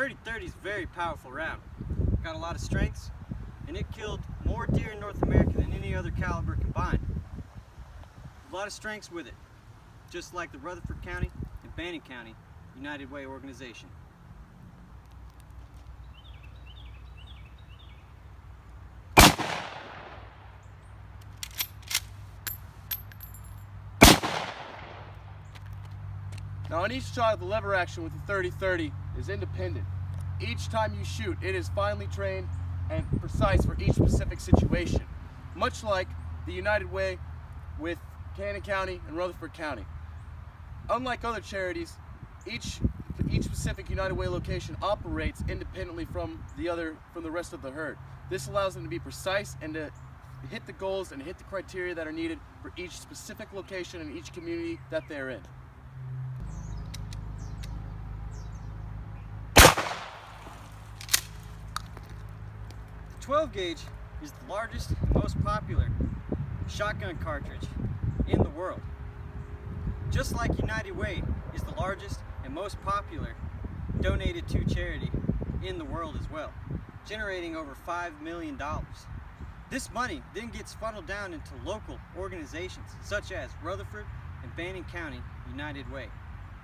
30-30 is a very powerful round. Got a lot of strengths, and it killed more deer in North America than any other caliber combined. A lot of strengths with it, just like the Rutherford County and Banning County United Way organization. Now on each shot of the lever action with the 30-30 is independent. Each time you shoot, it is finely trained and precise for each specific situation. Much like the United Way with Cannon County and Rutherford County. Unlike other charities, each specific United Way location operates independently from the rest of the herd. This allows them to be precise and to hit the goals and hit the criteria that are needed for each specific location and each community that they're in. The 12 gauge is the largest and most popular shotgun cartridge in the world. Just like United Way is the largest and most popular donated to charity in the world as well, generating over $5 million. This money then gets funneled down into local organizations such as Rutherford and Banning County United Way.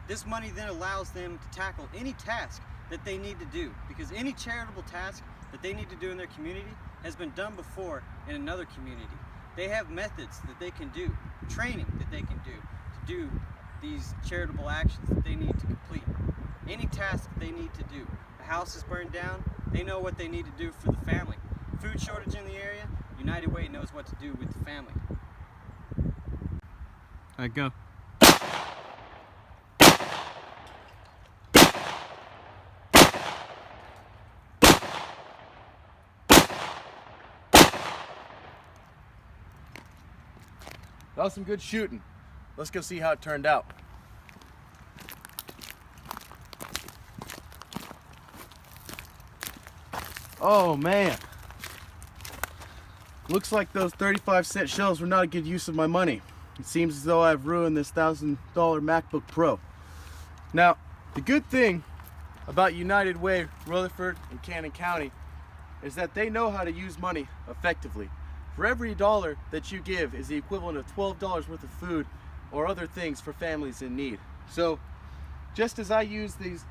This money then allows them to tackle any task that they need to do, because any charitable task that they need to do in their community has been done before in another community. They have methods that they can do, training that they can do to do these charitable actions that they need to complete. Any task they need to do. The house is burned down, they know what they need to do for the family. Food shortage in the area, United Way knows what to do with the family. All right, go. That was some good shooting. Let's go see how it turned out. Oh man. Looks like those 35-cent shells were not a good use of my money. It seems as though I've ruined this $1,000 MacBook Pro. Now, the good thing about United Way, Rutherford, and Cannon County is that they know how to use money effectively. For every dollar that you give is the equivalent of $12 worth of food or other things for families in need. So, just as I use these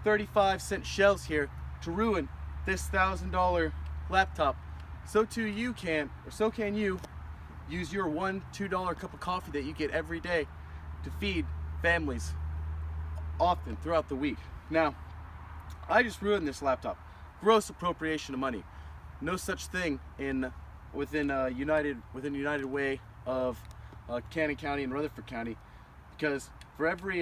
35-cent shells here to ruin this $1,000 laptop, so too you can, or so can you, use your $1, $2 cup of coffee that you get every day to feed families often throughout the week. Now, I just ruined this laptop. Gross appropriation of money. No such thing within United Way of Cannon County and Rutherford County, because for every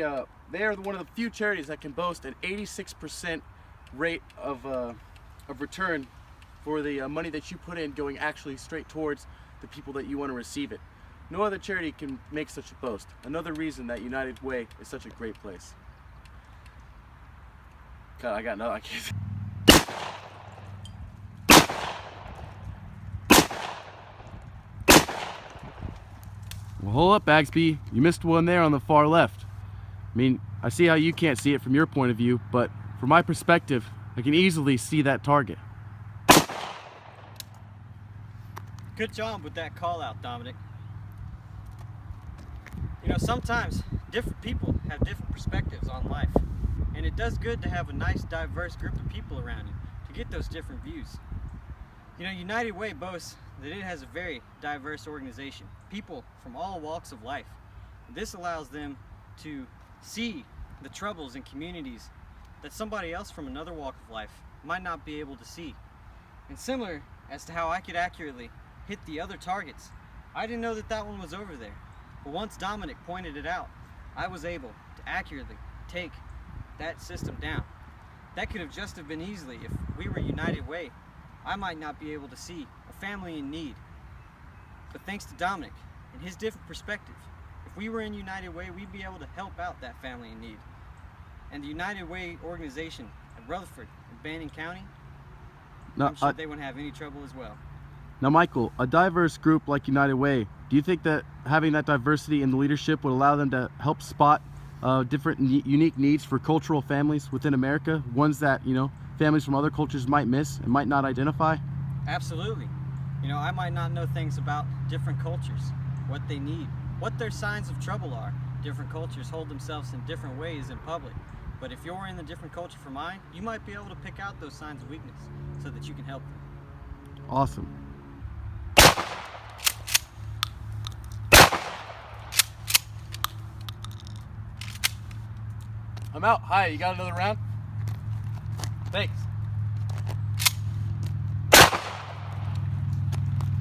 they are one of the few charities that can boast an 86% rate of return for the money that you put in going actually straight towards the people that you want to receive it. No other charity can make such a boast. Another reason that United Way is such a great place. God, I got no, I can't. Well, hold up, Bagsby. You missed one there on the far left. I mean, I see how you can't see it from your point of view, but from my perspective, I can easily see that target. Good job with that call out, Dominic. You know, sometimes different people have different perspectives on life, and it does good to have a nice, diverse group of people around you to get those different views. You know, United Way boasts that it has a very diverse organization, people from all walks of life. This allows them to see the troubles in communities that somebody else from another walk of life might not be able to see. And similar as to how I could accurately hit the other targets, I didn't know that that one was over there. But once Dominic pointed it out, I was able to accurately take that system down. That could have just have been easily if we were United Way. I might not be able to see a family in need. But thanks to Dominic and his different perspective, if we were in United Way, we'd be able to help out that family in need. And the United Way organization at Rutherford and Banning County, I'm sure they wouldn't have any trouble as well. Now, Michael, a diverse group like United Way, do you think that having that diversity in the leadership would allow them to help spot different unique needs for cultural families within America, ones that, you know, families from other cultures might miss and might not identify? Absolutely. You know, I might not know things about different cultures, what they need, what their signs of trouble are. Different cultures hold themselves in different ways in public. But if you're in a different culture from mine, you might be able to pick out those signs of weakness so that you can help them. Awesome. I'm out. Hi, you got another round? Thanks.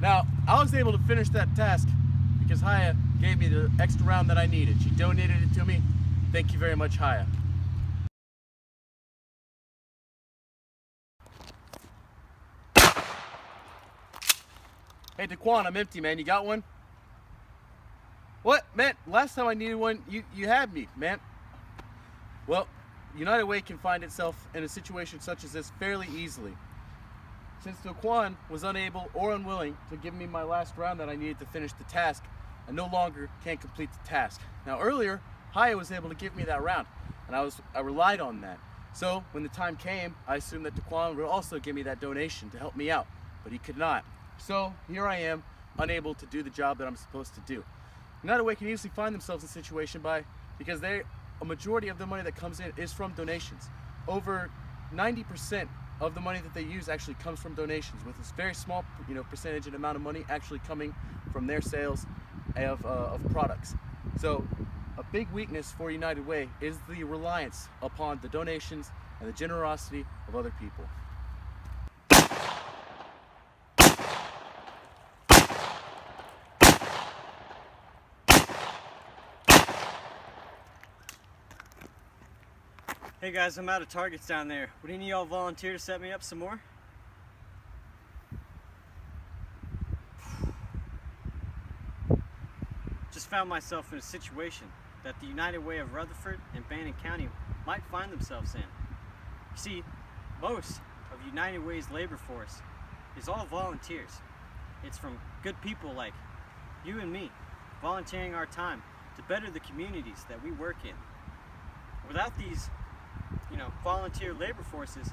Now, I was able to finish that task because Hiya gave me the extra round that I needed. She donated it to me. Thank you very much, Hiya. Hey, Daquan, I'm empty, man. You got one? What? Man, last time I needed one, you had me, man. Well, United Way can find itself in a situation such as this fairly easily. Since Daquan was unable or unwilling to give me my last round that I needed to finish the task, I no longer can complete the task. Now earlier, Hiya was able to give me that round, and I relied on that. So when the time came, I assumed that Daquan would also give me that donation to help me out, but he could not. So here I am, unable to do the job that I'm supposed to do. United Way can easily find themselves in a situation because a majority of the money that comes in is from donations. Over 90% of the money that they use actually comes from donations, with this very small, percentage and amount of money actually coming from their sales of products. So a big weakness for United Way is the reliance upon the donations and the generosity of other people. Hey guys, I'm out of targets down there. Would any of y'all volunteer to set me up some more? Just found myself in a situation that the United Way of Rutherford and Bannon County might find themselves in. You see, most of United Way's labor force is all volunteers. It's from good people like you and me, volunteering our time to better the communities that we work in. Without these volunteer labor forces,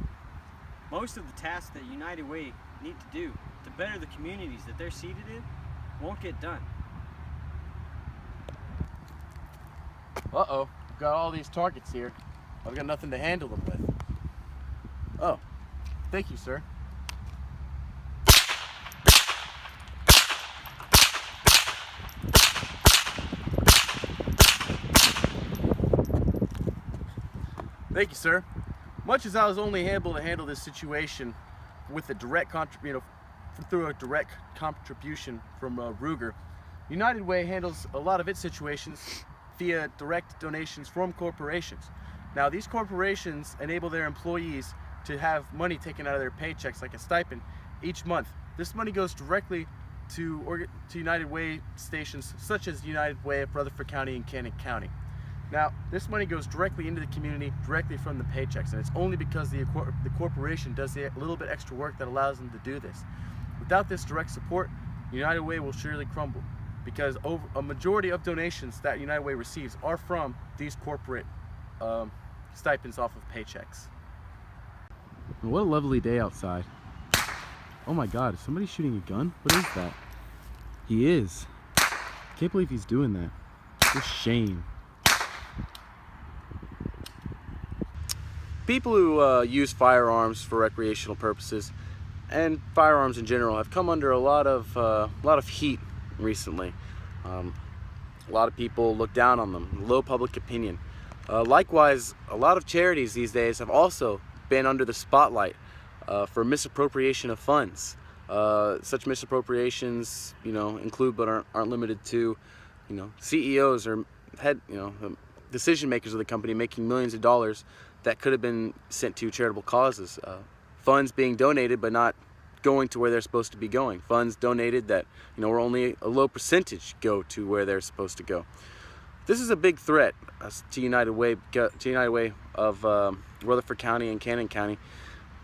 most of the tasks that United Way need to do to better the communities that they're seated in won't get done. Uh-oh, I've got all these targets here. I've got nothing to handle them with. Oh, thank you, sir. Thank you, sir. Much as I was only able to handle this situation with a direct through a direct contribution from Ruger, United Way handles a lot of its situations via direct donations from corporations. Now, these corporations enable their employees to have money taken out of their paychecks, like a stipend, each month. This money goes directly to United Way stations such as United Way of Rutherford County and Cannon County. Now, this money goes directly into the community, directly from the paychecks, and it's only because the corporation does the little bit extra work that allows them to do this. Without this direct support, United Way will surely crumble, because a majority of donations that United Way receives are from these corporate stipends off of paychecks. What a lovely day outside. Oh my God, is somebody shooting a gun? What is that? He is. Can't believe he's doing that. It's a shame. People who use firearms for recreational purposes and firearms in general have come under a lot of heat recently. A lot of people look down on them, low public opinion. Likewise, a lot of charities these days have also been under the spotlight for misappropriation of funds. Such misappropriations, include but aren't limited to, CEOs or decision makers of the company making millions of dollars that could have been sent to charitable causes. Funds being donated but not going to where they're supposed to be going. Funds donated that where only a low percentage go to where they're supposed to go. This is a big threat to United Way of Rutherford County and Cannon County,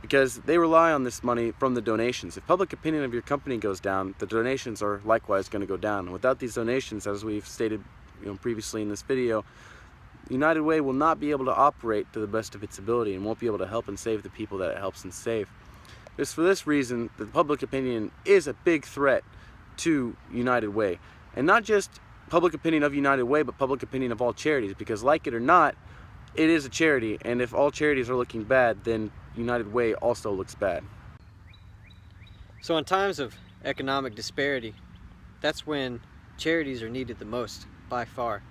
because they rely on this money from the donations. If public opinion of your company goes down, the donations are likewise going to go down. And without these donations, as we've stated previously in this video, United Way will not be able to operate to the best of its ability and won't be able to help and save the people that it helps and save. It's for this reason that the public opinion is a big threat to United Way. And not just public opinion of United Way, but public opinion of all charities, because like it or not, it is a charity, and if all charities are looking bad, then United Way also looks bad. So in times of economic disparity, that's when charities are needed the most, by far.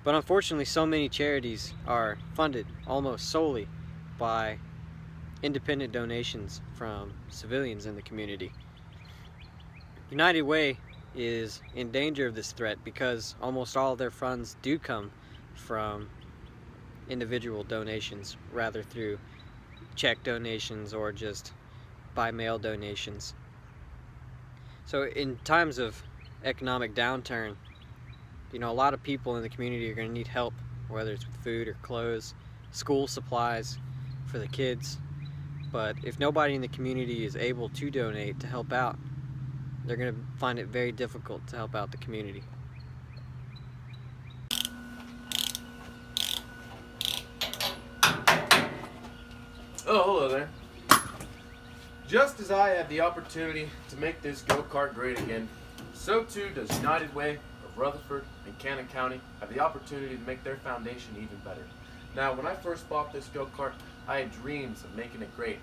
But unfortunately, so many charities are funded almost solely by independent donations from civilians in the community. United Way is in danger of this threat because almost all of their funds do come from individual donations, rather through check donations or just by mail donations. So in times of economic downturn, a lot of people in the community are going to need help, whether it's with food or clothes, school supplies for the kids. But if nobody in the community is able to donate to help out, they're going to find it very difficult to help out the community. Oh, hello there. Just as I had the opportunity to make this go-kart great again, so too does United Way of Rutherford and Cannon County have the opportunity to make their foundation even better. Now, when I first bought this go-kart, I had dreams of making it great,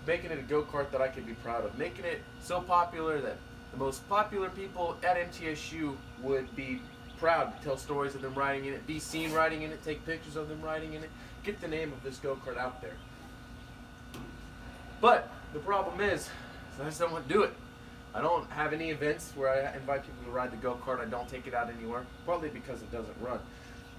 making it a go-kart that I could be proud of, making it so popular that the most popular people at MTSU would be proud to tell stories of them riding in it, be seen riding in it, take pictures of them riding in it, get the name of this go-kart out there. But the problem is I just don't want to do it. I don't have any events where I invite people to ride the go-kart. I don't take it out anywhere, partly because it doesn't run.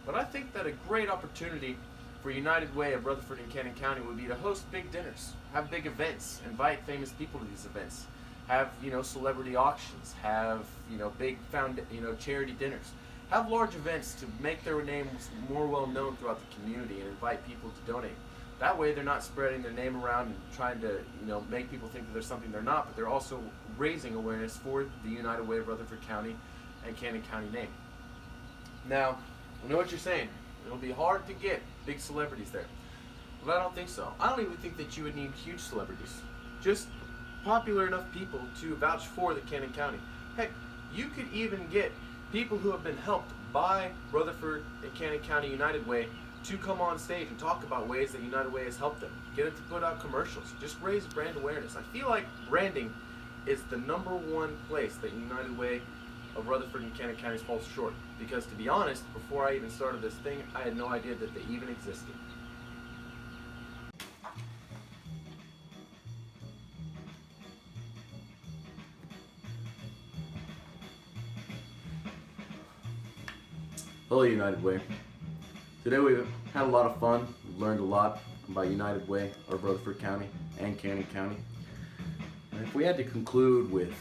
But I think that a great opportunity for United Way of Rutherford and Cannon County would be to host big dinners, have big events, invite famous people to these events, have celebrity auctions, have big charity dinners, have large events to make their names more well known throughout the community and invite people to donate. That way they're not spreading their name around and trying to make people think that there's something they're not, but they're also raising awareness for the United Way of Rutherford County and Cannon County name. Now, I know what you're saying. It'll be hard to get big celebrities there. But I don't think so. I don't even think that you would need huge celebrities. Just popular enough people to vouch for the Cannon County. Heck, you could even get people who have been helped by Rutherford and Cannon County United Way to come on stage and talk about ways that United Way has helped them. Get them to put out commercials. Just raise brand awareness. I feel like branding is the #1 place that United Way of Rutherford and Cannon counties falls short. Because to be honest, before I even started this thing, I had no idea that they even existed. Hello, United Way. Today we've had a lot of fun. We've learned a lot about United Way of Rutherford County and Cannon County. And if we had to conclude with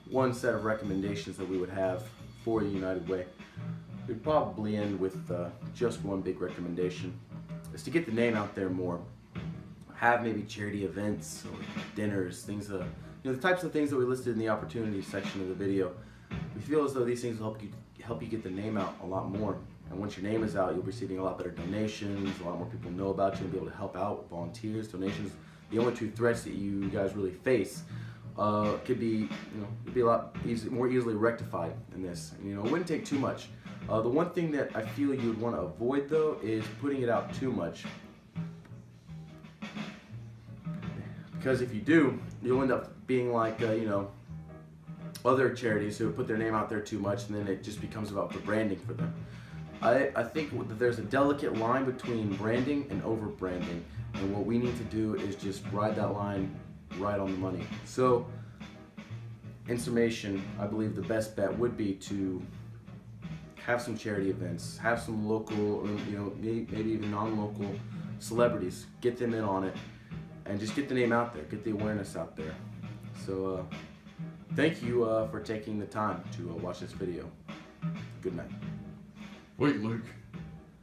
one set of recommendations that we would have for the United Way, we'd probably end with just one big recommendation. Is to get the name out there more. Have maybe charity events or dinners, things the types of things that we listed in the opportunities section of the video. We feel as though these things will help you get the name out a lot more. And once your name is out, you'll be receiving a lot better donations, a lot more people know about you, and be able to help out with volunteers, donations. The only two threats that you guys really face could be a lot more easily rectified in this. It wouldn't take too much. The one thing that I feel you would want to avoid though is putting it out too much. Because if you do, you'll end up being like, other charities who put their name out there too much, and then it just becomes about the branding for them. I think that there's a delicate line between branding and over-branding, and what we need to do is just ride that line right on the money. So, in summation, I believe the best bet would be to have some charity events, have some local, or maybe even non-local celebrities, get them in on it, and just get the name out there, get the awareness out there. So, thank you for taking the time to watch this video. Good night. Wait, Luke.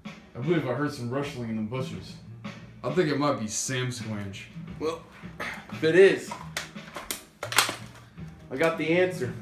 I believe I heard some rustling in the bushes. I think it might be Sam Squinch. Well, if it is, I got the answer.